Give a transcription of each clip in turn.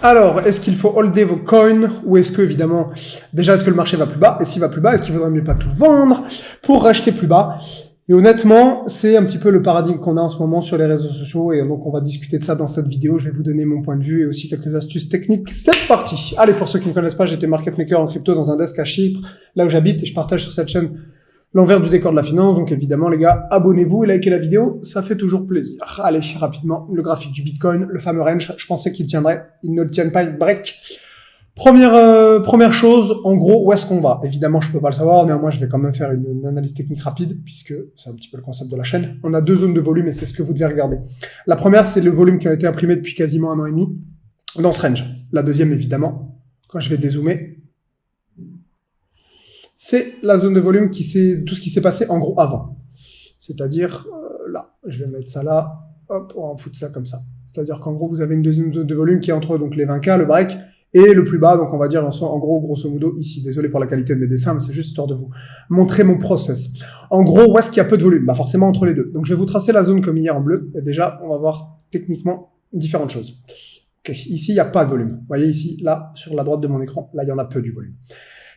Alors, est-ce qu'il faut holder vos coins ou est-ce que, évidemment, déjà, est-ce que le marché va plus bas? Et s'il va plus bas, est-ce qu'il vaudrait mieux pas tout vendre pour racheter plus bas? Et honnêtement, c'est un petit peu le paradigme qu'on a en ce moment sur les réseaux sociaux et donc on va discuter de ça dans cette vidéo. Je vais vous donner mon point de vue et aussi quelques astuces techniques. C'est parti! Allez, pour ceux qui ne me connaissent pas, j'étais market maker en crypto dans un desk à Chypre, là où j'habite, et je partage sur cette chaîne l'envers du décor de la finance. Donc évidemment, les gars, abonnez-vous et likez la vidéo, ça fait toujours plaisir. Allez, rapidement, le graphique du Bitcoin, le fameux range, je pensais qu'il tiendrait, il ne le tient pas, il break. Première chose, en gros, où est-ce qu'on va? Évidemment, je peux pas le savoir, néanmoins, je vais quand même faire une analyse technique rapide, puisque c'est un petit peu le concept de la chaîne. On a deux zones de volume et c'est ce que vous devez regarder. La première, c'est le volume qui a été imprimé depuis quasiment 1 an et demi, dans ce range. La deuxième, évidemment, quand je vais dézoomer, c'est la zone de volume tout ce qui s'est passé en gros avant. C'est-à-dire, là, je vais mettre ça là, hop, on va foutre ça comme ça. C'est-à-dire qu'en gros, vous avez une deuxième zone de volume qui est entre donc les 20K, le break, et le plus bas, donc on va dire en gros, grosso modo, ici. Désolé pour la qualité de mes dessins, mais c'est juste histoire de vous montrer mon process. En gros, où est-ce qu'il y a peu de volume? Bah forcément entre les deux. Donc je vais vous tracer la zone comme hier en bleu, et déjà, on va voir techniquement différentes choses. Okay. Ici, il n'y a pas de volume. Vous voyez ici, là, sur la droite de mon écran, là, il y en a peu du volume.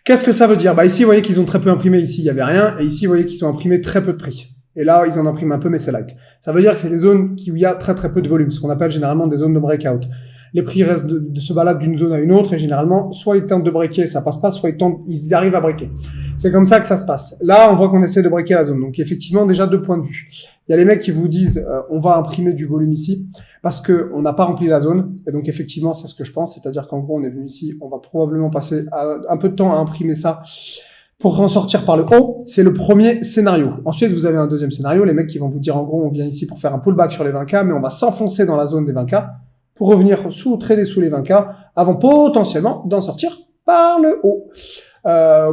Qu'est-ce que ça veut dire? Bah ici, vous voyez qu'ils ont très peu imprimé, ici, il y avait rien, et ici, vous voyez qu'ils ont imprimé très peu de prix. Et là, ils en impriment un peu, mais c'est light. Ça veut dire que c'est des zones où il y a très très peu de volume, ce qu'on appelle généralement des zones de breakout. Les prix restent de se baladent d'une zone à une autre, et généralement, soit ils tentent de breaker, ça passe pas, soit ils arrivent à breaker. C'est comme ça que ça se passe. Là, on voit qu'on essaie de breaker la zone. Donc effectivement, déjà 2 points de vue. Il y a les mecs qui vous disent, on va imprimer du volume ici, parce que on n'a pas rempli la zone. Et donc effectivement, c'est ce que je pense. C'est-à-dire qu'en gros, on est venu ici, on va probablement passer un peu de temps à imprimer ça pour en sortir par le haut. C'est le premier scénario. Ensuite, vous avez un deuxième scénario. Les mecs qui vont vous dire, en gros, on vient ici pour faire un pullback sur les 20K, mais on va s'enfoncer dans la zone des 20K pour revenir trader sous les 20K avant potentiellement d'en sortir par le haut.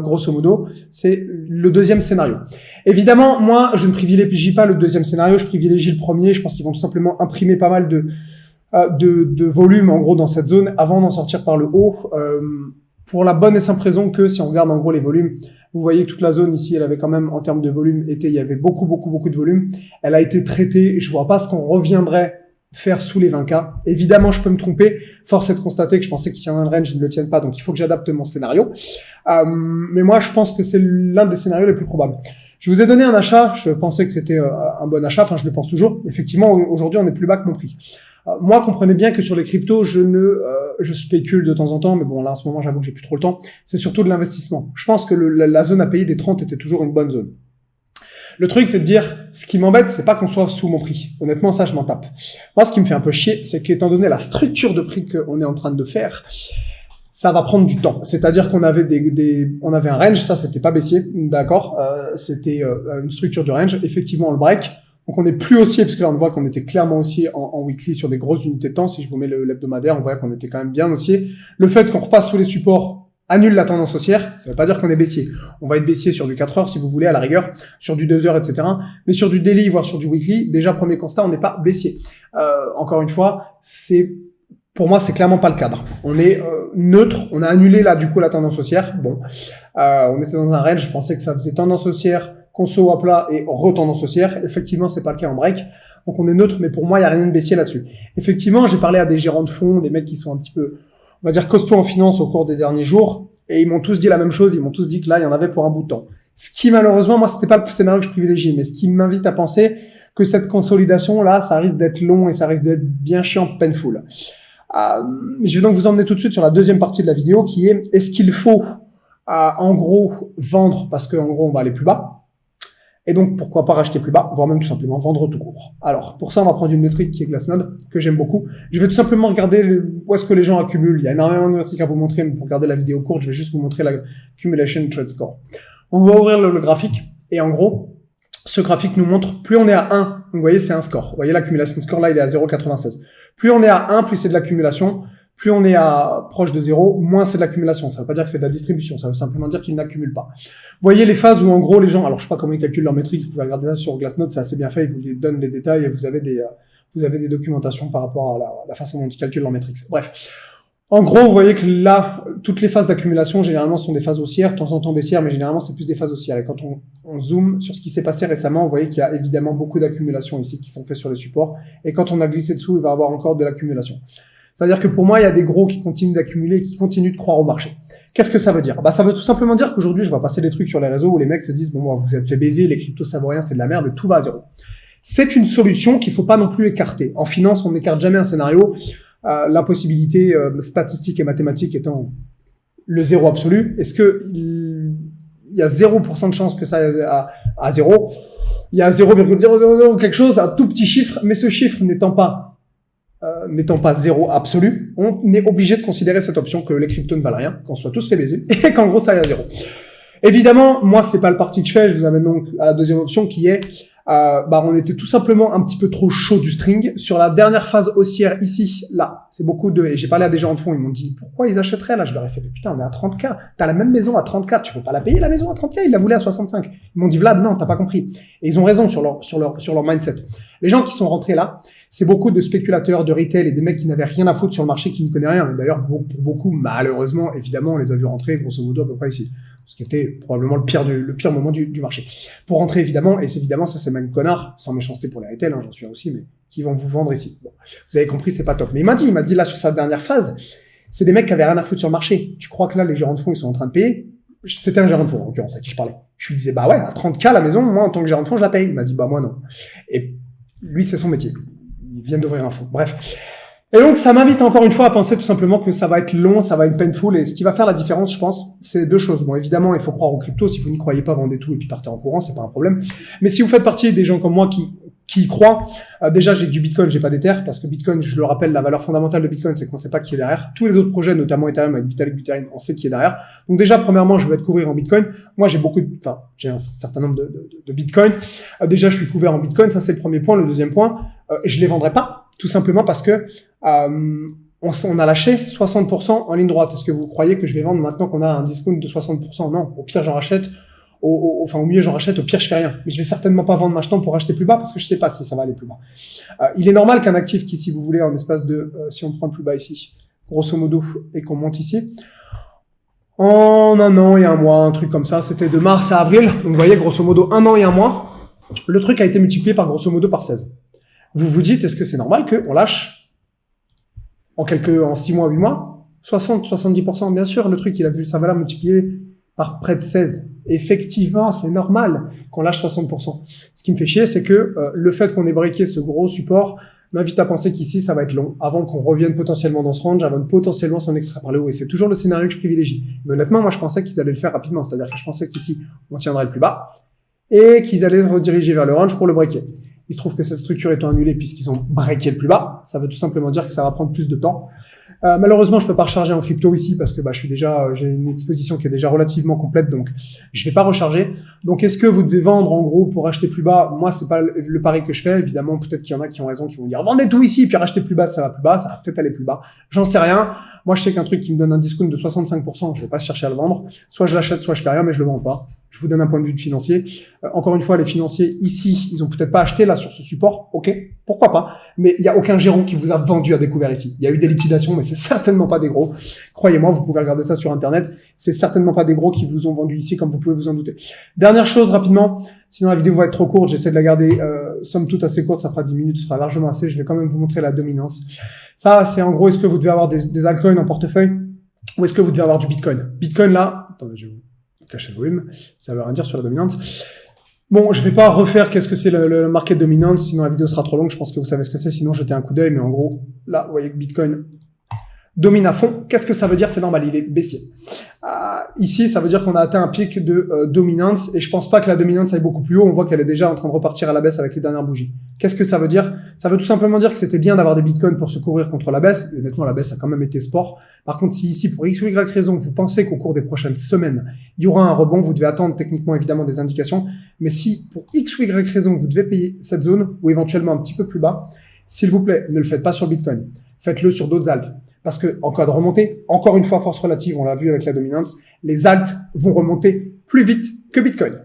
Grosso modo, c'est le deuxième scénario. Évidemment, moi, je ne privilégie pas le deuxième scénario, je privilégie le premier. Je pense qu'ils vont tout simplement imprimer pas mal de volume, en gros, dans cette zone avant d'en sortir par le haut. Pour la bonne et simple raison que si on regarde en gros les volumes, vous voyez que toute la zone ici, elle avait quand même, en termes de volume, il y avait beaucoup de volume. Elle a été traitée. Je vois pas ce qu'on reviendrait faire sous les 20K. Évidemment, je peux me tromper. Force est de constater que je pensais qu'il y en a un range, ils ne le tiennent pas, donc il faut que j'adapte mon scénario. Mais moi, je pense que c'est l'un des scénarios les plus probables. Je vous ai donné un achat, je pensais que c'était un bon achat, enfin je le pense toujours. Effectivement, aujourd'hui, on est plus bas que mon prix. Moi, comprenez bien que sur les cryptos, je spécule de temps en temps, mais bon, là, en ce moment, j'avoue que j'ai plus trop le temps. C'est surtout de l'investissement. Je pense que la zone à payer des 30 était toujours une bonne zone. Le truc, c'est de dire, ce qui m'embête, c'est pas qu'on soit sous mon prix. Honnêtement, ça, je m'en tape. Moi, ce qui me fait un peu chier, c'est qu'étant donné la structure de prix qu'on est en train de faire, ça va prendre du temps. C'est-à-dire qu'on avait on avait un range, ça, c'était pas baissier, d'accord, c'était une structure de range. Effectivement, on le break. Donc, on est plus haussier, parce que là, on voit qu'on était clairement haussier en weekly sur des grosses unités de temps. Si je vous mets l'hebdomadaire, on voit qu'on était quand même bien haussier. Le fait qu'on repasse sous les supports annule la tendance haussière, ça veut pas dire qu'on est baissier. On va être baissier sur du 4 heures si vous voulez, à la rigueur, sur du 2 heures, etc. Mais sur du daily, voire sur du weekly, déjà, premier constat, on n'est pas baissier. Encore une fois, pour moi, c'est clairement pas le cadre. On est neutre, on a annulé là, du coup, la tendance haussière. Bon, on était dans un range, je pensais que ça faisait tendance haussière, conso à plat et retendance haussière. Effectivement, c'est pas le cas en break. Donc, on est neutre, mais pour moi, il y a rien de baissier là-dessus. Effectivement, j'ai parlé à des gérants de fonds, des mecs qui sont un petit peu, on va dire, costauds en finance au cours des derniers jours, et ils m'ont tous dit la même chose, ils m'ont tous dit que là, il y en avait pour un bout de temps. Ce qui, malheureusement, moi, c'était pas le scénario que je privilégie, mais ce qui m'invite à penser que cette consolidation-là, ça risque d'être long et ça risque d'être bien chiant, painful. Je vais donc vous emmener tout de suite sur la deuxième partie de la vidéo, qui est-ce qu'il faut, en gros, vendre parce qu'en gros, on va aller plus bas? Et donc, pourquoi pas racheter plus bas, voire même tout simplement vendre tout court. Alors, pour ça, on va prendre une métrique qui est Glassnode, que j'aime beaucoup. Je vais tout simplement regarder où est-ce que les gens accumulent. Il y a énormément de métriques à vous montrer, mais pour regarder la vidéo courte, je vais juste vous montrer la Accumulation Trade Score. On va ouvrir le graphique, et en gros, ce graphique nous montre, plus on est à 1, donc vous voyez, c'est un score. Vous voyez, l'accumulation score, là, il est à 0,96. Plus on est à 1, plus c'est de l'accumulation. Plus on est proche de 0, moins c'est de l'accumulation. Ça veut pas dire que c'est de la distribution, ça veut simplement dire qu'ils n'accumulent pas. Vous voyez les phases où en gros les gens, alors je sais pas comment ils calculent leurs métriques, vous pouvez regarder ça sur Glassnode, c'est assez bien fait, ils vous donnent les détails et vous avez des documentations par rapport à la façon dont ils calculent leurs métriques. Bref. En gros, vous voyez que là, toutes les phases d'accumulation, généralement, sont des phases haussières, de temps en temps baissières, mais généralement, c'est plus des phases haussières. Et quand on zoome sur ce qui s'est passé récemment, vous voyez qu'il y a évidemment beaucoup d'accumulations ici qui sont faites sur les supports. Et quand on a glissé dessous, il va y avoir encore de l'accumulation. C'est-à-dire que pour moi, il y a des gros qui continuent d'accumuler, qui continuent de croire au marché. Qu'est-ce que ça veut dire? Ça veut tout simplement dire qu'aujourd'hui, je vois passer des trucs sur les réseaux où les mecs se disent, bon, vous êtes fait baiser, les cryptos ça vaut rien, c'est de la merde, et tout va à zéro. C'est une solution qu'il faut pas non plus écarter. En finance, on n'écarte jamais un scénario, l'impossibilité statistique et mathématique étant le zéro absolu. Est-ce que il y a 0% de chance que ça aille à zéro? Il y a 0,000 quelque chose, un tout petit chiffre, mais ce chiffre n'étant pas zéro absolu, on est obligé de considérer cette option que les cryptos ne valent rien, qu'on soit tous fait baiser, et qu'en gros ça aille à zéro. Évidemment, moi c'est pas le parti que je fais, je vous amène donc à la deuxième option qui est on était tout simplement un petit peu trop chaud du string sur la dernière phase haussière ici, là. C'est beaucoup et j'ai parlé à des gens de fond, ils m'ont dit pourquoi ils achèteraient là. Je leur ai fait putain, on est à 30K, t'as la même maison à 30K, tu peux pas la payer la maison à 30K, ils la voulaient à 65. Ils m'ont dit Vlad, non, t'as pas compris. Et ils ont raison sur leur mindset. Les gens qui sont rentrés là, c'est beaucoup de spéculateurs, de retail et des mecs qui n'avaient rien à foutre sur le marché, qui n'y connaissent rien. Et d'ailleurs, pour beaucoup, malheureusement, évidemment, on les a vus rentrer grosso modo à peu près ici. Ce qui était probablement le pire moment du marché. Pour rentrer, évidemment, et c'est évidemment, ça c'est même connard, sans méchanceté pour les retail, j'en suis là aussi, mais qui vont vous vendre ici. Bon, vous avez compris, c'est pas top. Mais il m'a dit là, sur sa dernière phase, c'est des mecs qui avaient rien à foutre sur le marché. Tu crois que là, les gérants de fonds, ils sont en train de payer? C'était un gérant de fonds, en l'occurrence, à qui je parlais. Je lui disais, ouais, à 30K la maison, moi, en tant que gérant de fonds, je la paye. Il m'a dit, moi, non. Et lui, c'est son métier. Il vient d'ouvrir un fonds. Bref. Et donc, ça m'invite encore une fois à penser tout simplement que ça va être long, ça va être painful, et ce qui va faire la différence, je pense, c'est deux choses. Bon, évidemment, il faut croire aux cryptos. Si vous n'y croyez pas, vendez tout et puis partez en courant, c'est pas un problème. Mais si vous faites partie des gens comme moi qui y croient, déjà, j'ai du Bitcoin, j'ai pas d'Ether, parce que Bitcoin, je le rappelle, la valeur fondamentale de Bitcoin, c'est qu'on sait pas qui est derrière. Tous les autres projets, notamment Ethereum avec Vitalik Buterin, on sait qui est derrière. Donc déjà, premièrement, je vais être couvert en Bitcoin. Moi, j'ai un certain nombre de Bitcoin. Déjà, je suis couvert en Bitcoin. Ça, c'est le premier point. Le deuxième point, je les vendrai pas, tout simplement parce que on a lâché 60% en ligne droite. Est-ce que vous croyez que je vais vendre maintenant qu'on a un discount de 60%? Non. Au pire, j'en rachète. Au mieux, j'en rachète. Au pire, je fais rien. Mais je vais certainement pas vendre maintenant pour acheter plus bas parce que je sais pas si ça va aller plus bas. Il est normal qu'un actif qui, si vous voulez, en espace de, si on prend le plus bas ici, grosso modo, et qu'on monte ici, en un an et un mois, un truc comme ça, c'était de mars à avril. Donc, vous voyez, grosso modo, un an et un mois, le truc a été multiplié par grosso modo par 16. Vous vous dites, est-ce que c'est normal qu'on lâche en 6 mois, 8 mois, 60, 70%? Bien sûr, le truc, il a vu sa valeur multipliée par près de 16. Effectivement, c'est normal qu'on lâche 60%. Ce qui me fait chier, c'est que le fait qu'on ait breaké ce gros support m'invite à penser qu'ici, ça va être long, avant qu'on revienne potentiellement dans ce range, avant de potentiellement s'en extraire par le haut. Et c'est toujours le scénario que je privilégie. Mais honnêtement, moi, je pensais qu'ils allaient le faire rapidement. C'est-à-dire que je pensais qu'ici, on tiendrait le plus bas et qu'ils allaient se rediriger vers le range pour le breaker. Il se trouve que cette structure étant annulée puisqu'ils ont breaké le plus bas, ça veut tout simplement dire que ça va prendre plus de temps. Malheureusement, je peux pas recharger en crypto ici parce que j'ai une exposition qui est déjà relativement complète, donc je vais pas recharger. Donc, est-ce que vous devez vendre en gros pour acheter plus bas? Moi, c'est pas le pari que je fais. Évidemment, peut-être qu'il y en a qui ont raison, qui vont dire vendez tout ici puis racheter plus bas, ça va peut-être aller plus bas. J'en sais rien. Moi, je sais qu'un truc qui me donne un discount de 65%, je vais pas chercher à le vendre. Soit je l'achète, soit je fais rien, mais je le vends pas. Je vous donne un point de vue de financier. Encore une fois, les financiers ici, ils ont peut-être pas acheté là sur ce support. Ok, pourquoi pas. Mais il y a aucun gérant qui vous a vendu à découvert ici. Il y a eu des liquidations, mais c'est certainement pas des gros. Croyez-moi, vous pouvez regarder ça sur Internet. C'est certainement pas des gros qui vous ont vendu ici, comme vous pouvez vous en douter. Dernière chose rapidement, sinon la vidéo va être trop courte. J'essaie de la garder somme toute assez courte. Ça fera 10 minutes, ce sera largement assez. Je vais quand même vous montrer la dominance. Ça, c'est en gros, est-ce que vous devez avoir des altcoins en portefeuille ou est-ce que vous devez avoir du Bitcoin? Bitcoin là, attendez, je vais vous cacher le volume. Ça veut rien dire sur la dominance. Bon, je vais pas refaire qu'est-ce que c'est le market dominance, sinon la vidéo sera trop longue. Je pense que vous savez ce que c'est, sinon jetez un coup d'œil. Mais en gros, là, vous voyez que Bitcoin domine à fond. Qu'est-ce que ça veut dire? C'est normal, il est baissier. Ici, ça veut dire qu'on a atteint un pic de dominance et je pense pas que la dominance aille beaucoup plus haut. On voit qu'elle est déjà en train de repartir à la baisse avec les dernières bougies. Qu'est-ce que ça veut dire? Ça veut tout simplement dire que c'était bien d'avoir des bitcoins pour se couvrir contre la baisse. Et honnêtement, la baisse a quand même été sport. Par contre, si ici, pour X ou Y raison, vous pensez qu'au cours des prochaines semaines, il y aura un rebond, vous devez attendre techniquement évidemment des indications. Mais si pour X ou Y raison, vous devez payer cette zone ou éventuellement un petit peu plus bas, s'il vous plaît, ne le faites pas sur Bitcoin. Faites-le sur d'autres alts. Parce que, en cas de remontée, encore une fois, force relative, on l'a vu avec la dominance, les alts vont remonter plus vite que Bitcoin.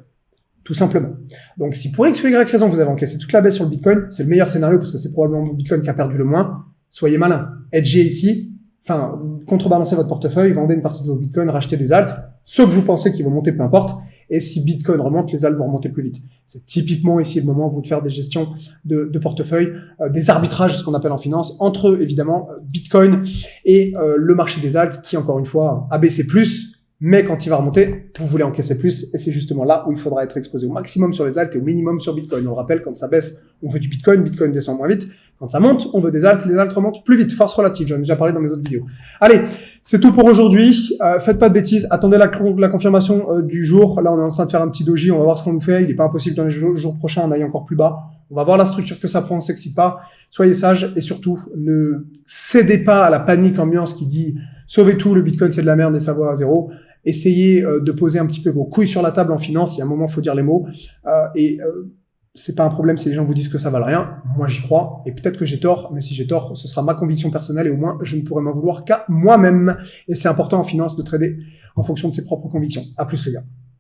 Tout simplement. Donc, si pour X ou Y raison, vous avez encaissé toute la baisse sur le Bitcoin, c'est le meilleur scénario parce que c'est probablement le Bitcoin qui a perdu le moins. Soyez malin. Hedgez ici. Enfin, contrebalancez votre portefeuille, vendez une partie de vos Bitcoins, rachetez des alts. Ceux que vous pensez qu'ils vont monter, peu importe. Et si Bitcoin remonte, les alts vont remonter plus vite. C'est typiquement ici le moment où vous de faire des gestions de portefeuille, des arbitrages, ce qu'on appelle en finance, entre eux, évidemment, Bitcoin et le marché des alts qui, encore une fois, a baissé plus. Mais quand il va remonter, vous voulez encaisser plus, et c'est justement là où il faudra être exposé au maximum sur les alts et au minimum sur Bitcoin. On le rappelle, quand ça baisse, on veut du Bitcoin, Bitcoin descend moins vite. Quand ça monte, on veut des alts, les alts remontent plus vite. Force relative, j'en ai déjà parlé dans mes autres vidéos. Allez, c'est tout pour aujourd'hui. Faites pas de bêtises, attendez la confirmation du jour. Là, on est en train de faire un petit doji, on va voir ce qu'on nous fait. Il n'est pas impossible dans les jours prochains, on aille encore plus bas. On va voir la structure que ça prend, on s'excite pas. Soyez sages et surtout, ne cédez pas à la panique ambiance qui dit « Sauvez tout, le Bitcoin c'est de la merde et ça va à zéro ». Essayez de poser un petit peu vos couilles sur la table en finance. Il y a un moment, il faut dire les mots. C'est pas un problème si les gens vous disent que ça valent rien. Moi, j'y crois. Et peut-être que j'ai tort. Mais si j'ai tort, ce sera ma conviction personnelle. Et au moins, je ne pourrai m'en vouloir qu'à moi-même. Et c'est important en finance de trader en fonction de ses propres convictions. À plus, les gars.